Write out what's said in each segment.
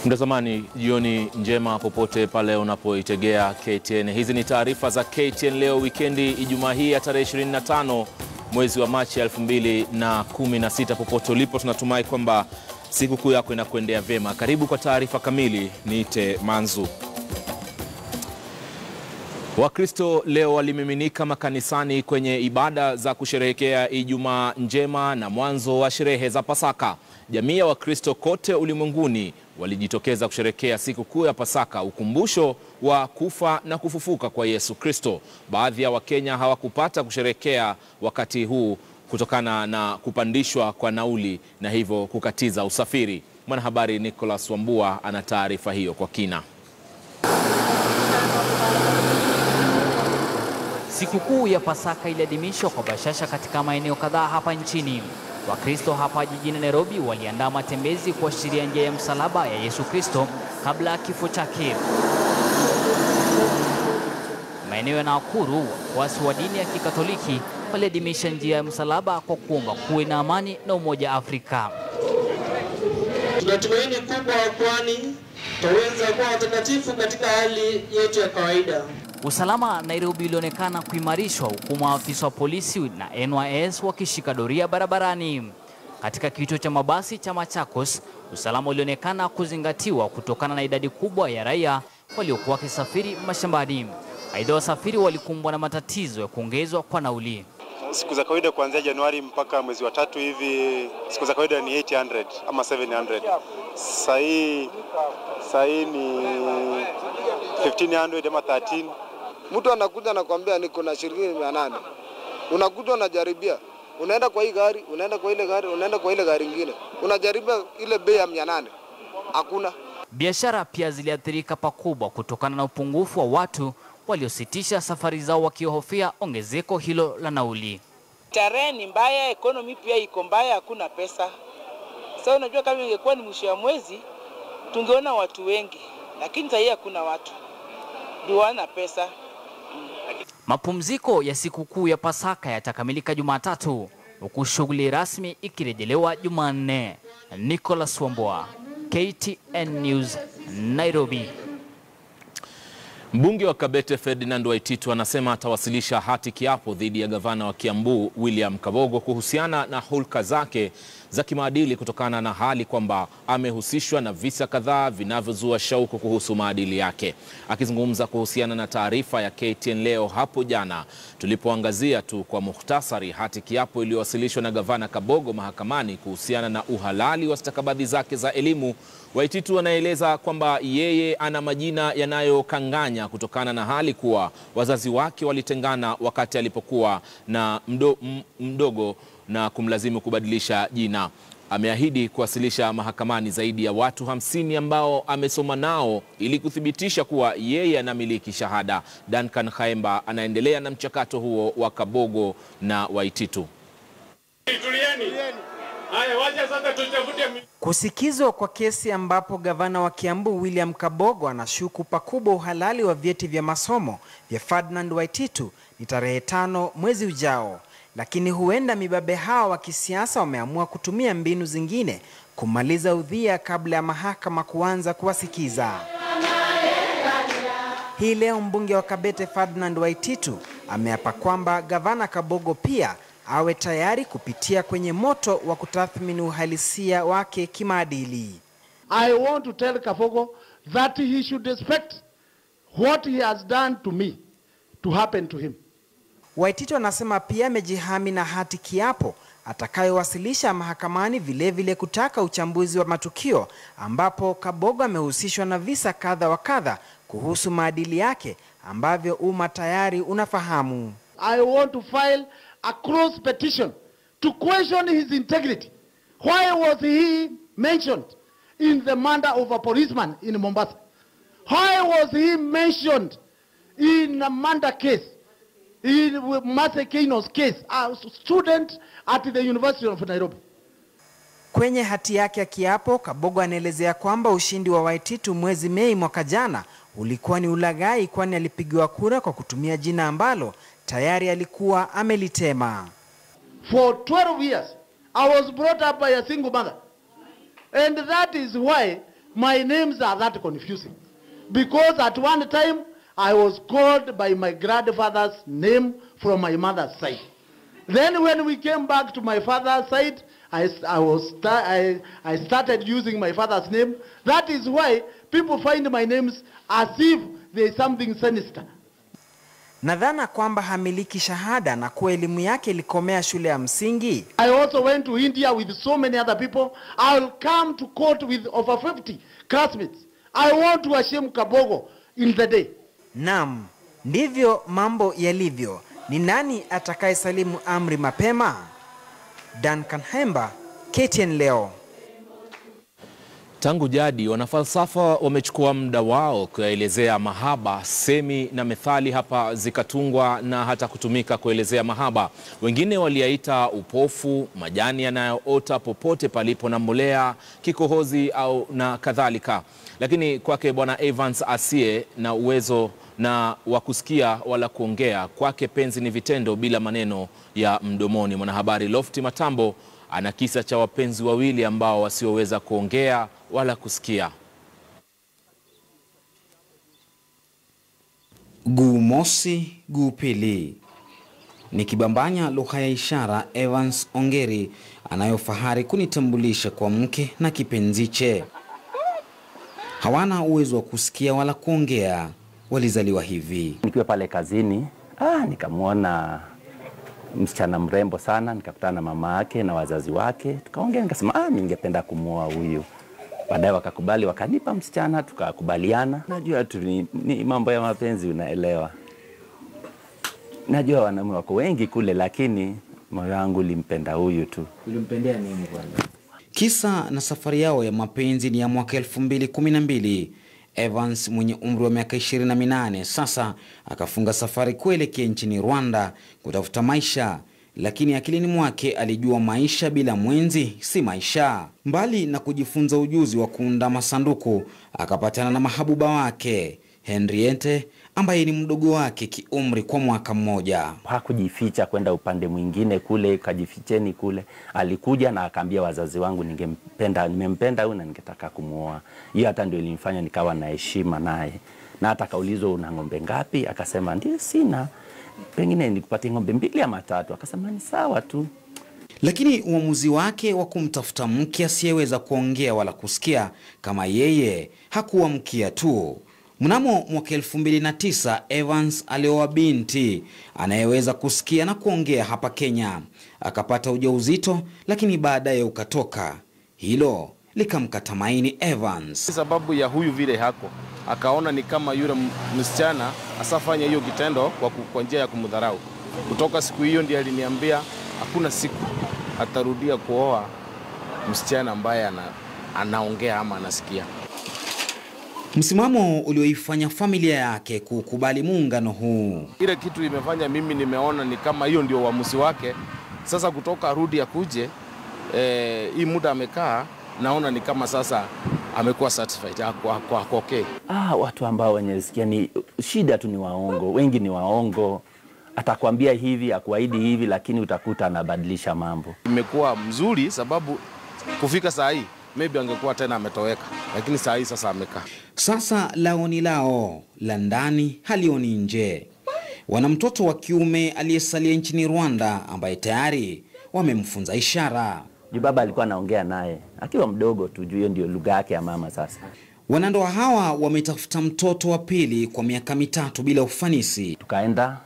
Mtazamaji, jioni njema popote pale unapoitegea KTN. Hizi ni taarifa za KTN leo wikendi, Ijumaa hii ya tarehe 25 mwezi wa Machi 2016. Popote ulipo, tunatumai kwamba sikukuu yako inakuendea vema. Karibu kwa taarifa kamili. Niite Manzu. Wakristo leo walimiminika makanisani kwenye ibada za kusherehekea Ijumaa njema na mwanzo wa sherehe za Pasaka. Jamii ya Wakristo kote ulimwenguni walijitokeza kusherehekea sikukuu ya Pasaka, ukumbusho wa kufa na kufufuka kwa Yesu Kristo. Baadhi ya Wakenya hawakupata kusherehekea wakati huu kutokana na kupandishwa kwa nauli na hivyo kukatiza usafiri. Mwanahabari Nicholas Wambua ana taarifa hiyo kwa kina. Sikukuu ya Pasaka iliadhimishwa kwa bashasha katika maeneo kadhaa hapa nchini. Wakristo hapa jijini Nairobi waliandaa matembezi kuashiria njia ya msalaba ya Yesu Kristo kabla ya kifo chake. Maeneo ya Nakuru, wafuasi wa dini ya Kikatoliki waliadhimisha njia ya msalaba kwa kuomba kuwe na amani na umoja Afrika. Tunatumaini kubwa kwani tutaweza kuwa watakatifu katika hali yetu ya kawaida. Usalama Nairobi ulionekana kuimarishwa huku maafisa wa polisi na NYS wakishika doria barabarani. Katika kituo cha mabasi cha Machakos, usalama ulionekana kuzingatiwa kutokana na idadi kubwa ya raia waliokuwa wakisafiri mashambani. Aidha, wasafiri walikumbwa na matatizo ya kuongezwa kwa nauli. Siku za kawaida kuanzia Januari mpaka mwezi wa 3 hivi, siku za kawaida ni 800 ama 700. Sasa hii ni 1500 ama 13. Mtu anakuja anakuambia niko na shilingi 800. Unakuja unajaribia. Unaenda kwa hii gari, unaenda kwa ile gari, unaenda kwa ile gari nyingine. Unajaribia ile bei ya 800. Hakuna. Biashara pia ziliathirika pakubwa kutokana na upungufu wa watu waliositisha safari zao wakihofia ongezeko hilo la nauli. Tarehe ni mbaya, economy pia iko mbaya, hakuna pesa. Sasa unajua kama ingekuwa ni mwisho wa mwezi tungeona watu wengi, lakini sasa hakuna watu. Ndio wana pesa. Mapumziko ya sikukuu ya Pasaka yatakamilika Jumatatu, huku shughuli rasmi ikirejelewa Jumanne. Nicholas Wambua, KTN News, Nairobi. Mbunge wa Kabete Ferdinand Waititu anasema atawasilisha hati kiapo dhidi ya gavana wa Kiambu William Kabogo kuhusiana na hulka zake za kimaadili kutokana na hali kwamba amehusishwa na visa kadhaa vinavyozua shauku kuhusu maadili yake. Akizungumza kuhusiana na taarifa ya KTN leo hapo jana, tulipoangazia tu kwa mukhtasari hati kiapo iliyowasilishwa na gavana Kabogo mahakamani kuhusiana na uhalali wa stakabadhi zake za elimu, Waititu anaeleza kwamba yeye ana majina yanayokanganya kutokana na hali kuwa wazazi wake walitengana wakati alipokuwa na mdogo na kumlazimu kubadilisha jina. Ameahidi kuwasilisha mahakamani zaidi ya watu 50 ambao amesoma nao ili kuthibitisha kuwa yeye anamiliki shahada. Duncan Khaemba anaendelea na mchakato huo wa Kabogo na Waititu. Kusikizwa kwa kesi ambapo gavana wa Kiambu William Kabogo anashuku pakubwa uhalali wa vyeti vya masomo vya Ferdinand Waititu ni tarehe 5 mwezi ujao. Lakini huenda mibabe hawa wa kisiasa wameamua kutumia mbinu zingine kumaliza udhia kabla ya mahakama kuanza kuwasikiza. Hii leo mbunge wa Kabete Ferdinand Waititu ameapa kwamba gavana Kabogo pia awe tayari kupitia kwenye moto wa kutathmini uhalisia wake kimaadili. I want to tell Kabogo that he should expect what he has done to me to happen to him. Waititu anasema pia amejihami na hati kiapo atakayowasilisha mahakamani vile kutaka uchambuzi wa matukio ambapo Kabogo amehusishwa na visa kadha wa kadha kuhusu maadili yake ambavyo umma tayari unafahamu. I want to file a cross petition to question his integrity. Why was he mentioned in the murder of a policeman in Mombasa? Why was he mentioned in a murder case, in Mase Keino's case, a student at the University of Nairobi? Kwenye hati yake ya kiapo, Kabogo anaelezea kwamba ushindi wa Waititu mwezi Mei mwaka jana ulikuwa ni ulaghai, kwani alipigiwa kura kwa kutumia jina ambalo tayari alikuwa amelitema. For 12 years, I was brought up by a single mother. And that is why my names are that confusing. Because at one time, I was called by my grandfather's name from my mother's side. Then when we came back to my father's side, I started using my father's name. That is why people find my names as if there is something sinister. Nadhana kwamba hamiliki shahada na kuwa elimu yake ilikomea shule ya msingi. I also went to India with so many other people. I'll come to court with over 50 classmates. I want to ashame Kabogo in the day. Naam, ndivyo mambo yalivyo. Ni nani atakaye salimu amri mapema? Duncan Hemba, KTN leo. Tangu jadi wanafalsafa wamechukua muda wao kuelezea mahaba, semi na methali hapa zikatungwa na hata kutumika kuelezea mahaba. Wengine waliyaita upofu, majani yanayoota popote palipo na mbolea, kikohozi au na kadhalika. Lakini kwake Bwana Evans asiye na uwezo na wa kusikia wala kuongea, kwake penzi ni vitendo bila maneno ya mdomoni. Mwanahabari Lofty Matambo ana kisa cha wapenzi wawili ambao wasioweza kuongea wala kusikia. Guu mosi, guu pili. Nikibambanya lugha ya ishara, Evans Ongeri anayofahari kunitambulisha kwa mke na kipenziche. Hawana uwezo wa kusikia wala kuongea, walizaliwa hivi. Nikiwa pale kazini, nikamwona msichana mrembo sana, nikakutana na mama yake na wazazi wake, tukaongea, nikasema ningependa kumuoa huyu. Baadaye wakakubali, wakanipa msichana, tukakubaliana. Najua tu ni mambo ya mapenzi, unaelewa. Najua wanaume wako wengi kule, lakini moyo wangu ulimpenda huyu tu. Ulimpendea nini bwana? Kisa na safari yao ya mapenzi ni ya mwaka 2012. Evans mwenye umri wa miaka 28 sasa akafunga safari kuelekea nchini Rwanda kutafuta maisha, lakini akilini mwake alijua maisha bila mwenzi si maisha. Mbali na kujifunza ujuzi wa kuunda masanduku, akapatana na mahabuba wake Henriette ambaye ni mdogo wake kiumri kwa mwaka mmoja. Hakujificha kwenda upande mwingine kule, kajificheni kule. Alikuja na akaambia wazazi wangu nimempenda huyu na ningetaka kumuoa. Hiyo hata ndio ilinifanya nikawa na heshima naye. Na hata kaulizwa una ng'ombe ngapi? Akasema ndio sina. Pengine nikupatie ng'ombe 2 ama 3. Akasema ni sawa tu. Lakini uamuzi wake wa kumtafuta mke asiyeweza kuongea wala kusikia kama yeye hakuwa mkia tu. Mnamo mwaka 2009 Evans alioa binti anayeweza kusikia na kuongea hapa Kenya. Akapata ujauzito lakini baadaye ukatoka. Hilo likamkata maini Evans. Sababu ya huyu vile hako, akaona ni kama yule msichana asafanya hiyo kitendo kwa njia ya kumdharau. Kutoka siku hiyo ndiye aliniambia hakuna siku atarudia kuoa msichana ambaye anaongea ama anasikia. Msimamo ulioifanya familia yake kukubali muungano huu. Ile kitu imefanya mimi nimeona ni kama hiyo ndio uamuzi wake. Sasa kutoka rudi akuje, hii muda amekaa, naona ni kama sasa amekuwa satisfied kwa okay. Watu ambao wenye sikia ni shida tu ni waongo. Wengi ni waongo. Atakwambia hivi, akuahidi hivi, lakini utakuta anabadilisha mambo. Imekuwa mzuri sababu kufika saa hii maybe angekuwa tena ametoweka, lakini saa hii sasa amekaa. Sasa lao ni lao, la ndani halioni nje. Wana mtoto wa kiume aliyesalia nchini Rwanda ambaye tayari wamemfunza ishara. Baba alikuwa anaongea naye akiwa mdogo tu, hiyo ndio lugha yake ya mama sasa. Wanandoa hawa wametafuta mtoto wa pili kwa miaka 3 bila ufanisi. Tukaenda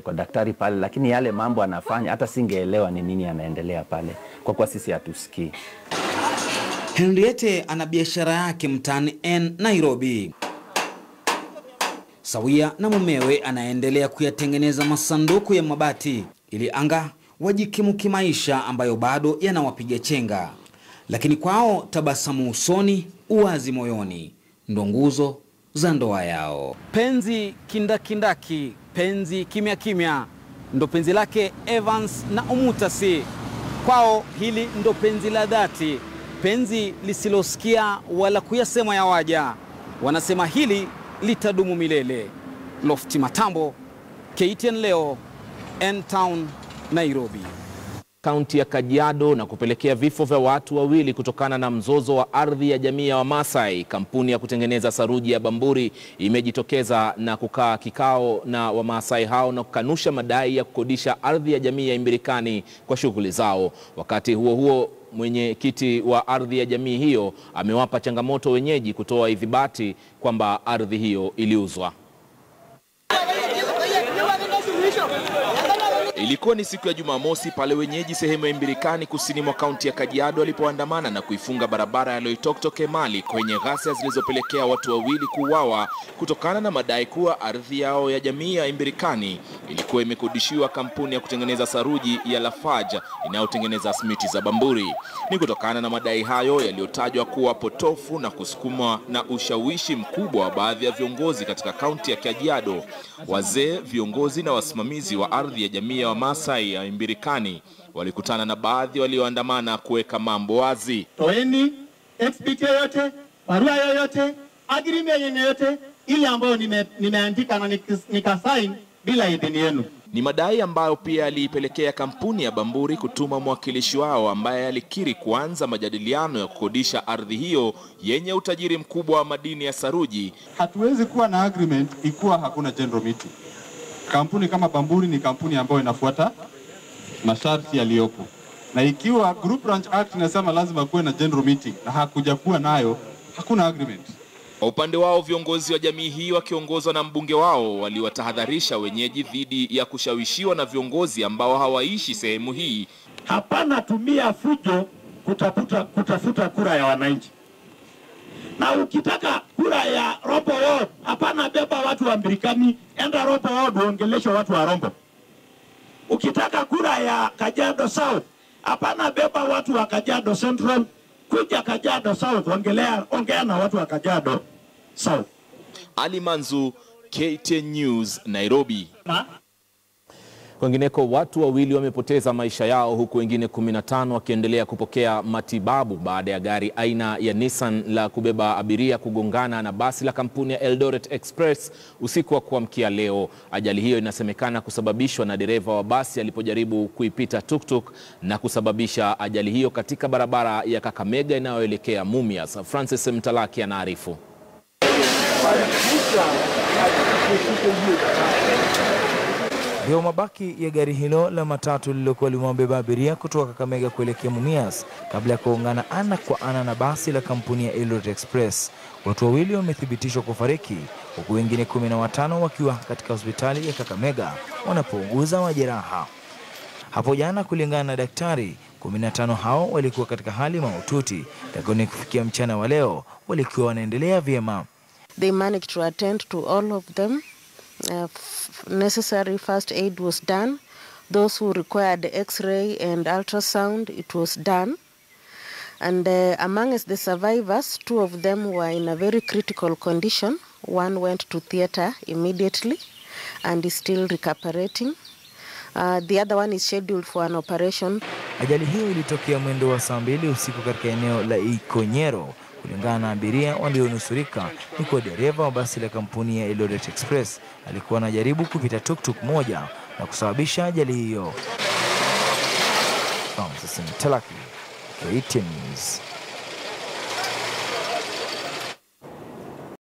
kwa daktari pale, lakini yale mambo anafanya hata singeelewa ni nini anaendelea pale, kwa kuwa sisi hatusikii. Henriette ana biashara yake mtaani Nairobi. Sawia na mumewe anaendelea kuyatengeneza masanduku ya mabati ili anga wajikimu kimaisha ambayo bado yanawapiga chenga. Lakini kwao tabasamu usoni, uwazi moyoni, ndo nguzo za ndoa yao. Penzi kindakindaki, penzi kimya kimya, ndo penzi lake Evans na Omutasi. Kwao hili ndo penzi la dhati, penzi lisilosikia wala kuyasema ya waja. Wanasema hili litadumu milele. Lofty Matambo, KTN leo, N-Town, Nairobi. kaunti ya Kajiado na kupelekea vifo vya watu wawili kutokana na mzozo wa ardhi ya jamii ya Wamasai. Kampuni ya kutengeneza saruji ya Bamburi imejitokeza na kukaa kikao na Wamasai hao na kukanusha madai ya kukodisha ardhi ya jamii ya Imbirikani kwa shughuli zao. Wakati huo huo, mwenyekiti wa ardhi ya jamii hiyo amewapa changamoto wenyeji kutoa idhibati kwamba ardhi hiyo iliuzwa. Ilikuwa ni siku ya Jumamosi pale wenyeji sehemu ya Imbirikani kusini mwa kaunti ya Kajiado walipoandamana na kuifunga barabara ya Loitoktok Emali kwenye ghasia zilizopelekea watu wawili kuuawa kutokana na madai kuwa ardhi yao ya jamii ya Imbirikani ilikuwa imekodishiwa kampuni ya kutengeneza saruji ya Lafarge inayotengeneza simiti za Bamburi. Ni kutokana na madai hayo yaliyotajwa kuwa potofu na kusukumwa na ushawishi mkubwa wa baadhi ya viongozi katika kaunti ya Kajiado, wazee, viongozi na wasimamizi wa ardhi ya jamii ya Wamasai ya Imbirikani walikutana na baadhi walioandamana kuweka mambo wazi. Toeni exhibit yoyote, barua yoyote, agreement yoyote ile ambayo nimeandika na nikasign bila idhini yenu. Ni madai ambayo pia yaliipelekea kampuni ya Bamburi kutuma mwakilishi wao ambaye alikiri kuanza majadiliano ya kukodisha ardhi hiyo yenye utajiri mkubwa wa madini ya saruji. Hatuwezi kuwa na agreement ikiwa hakuna general meeting. Kampuni kama Bamburi ni kampuni ambayo inafuata masharti yaliyopo. Na ikiwa Group Branch Act inasema lazima kuwe na general meeting na hakuja kuwa nayo, hakuna agreement. Kwa upande wao, viongozi wa jamii hii wakiongozwa na mbunge wao waliwatahadharisha wenyeji dhidi ya kushawishiwa na viongozi ambao hawaishi sehemu hii. Hapana tumia fujo kutafuta kura ya wananchi. Na ukitaka kura ya Rombo Ward, hapana beba watu wa Imbirikani, enda Rombo Ward uongeleshe watu wa Rombo. Ukitaka kura ya Kajiado South, hapana beba watu wa Kajiado Central, kuja Kajiado South ongea na watu wa Kajiado South. Ali Manzu, KTN News, Nairobi. Kwingineko, watu wawili wamepoteza maisha yao huku wengine 15 wakiendelea kupokea matibabu baada ya gari aina ya Nissan la kubeba abiria kugongana na basi la kampuni ya Eldoret Express usiku wa kuamkia leo. Ajali hiyo inasemekana kusababishwa na dereva wa basi alipojaribu kuipita tuktuk na kusababisha ajali hiyo katika barabara ya Kakamega inayoelekea Mumias. Francis Mtalaki anaarifu. Ndio mabaki ya gari hilo la matatu lililokuwa limewabeba abiria kutoka Kakamega kuelekea Mumias kabla ya kuungana ana kwa ana na basi la kampuni ya Eldoret Express. Watu wawili wamethibitishwa kufariki huku wengine 15 wakiwa katika hospitali ya Kakamega wanapouguza majeraha. Hapo jana, kulingana na daktari, 15 hao walikuwa katika hali mahututi, lakini kufikia mchana wa leo walikuwa wanaendelea vyema. They managed to attend to all of them. Necessary first aid was done. Those who required X-ray and ultrasound, it was done. And amongst the survivors, 2 of them were in a very critical condition. One went to theater immediately and is still recuperating. The other one is scheduled for an operation. Ajali hiyo ilitokea mwendo wa saa 2 usiku katika eneo la Ikonyero. Kulingana na abiria walionusurika, ni kwa dereva wa basi la kampuni ya Eldoret Express alikuwa anajaribu kupita tuktuk moja na kusababisha ajali hiyo. Francis Mtalaki, KTN News.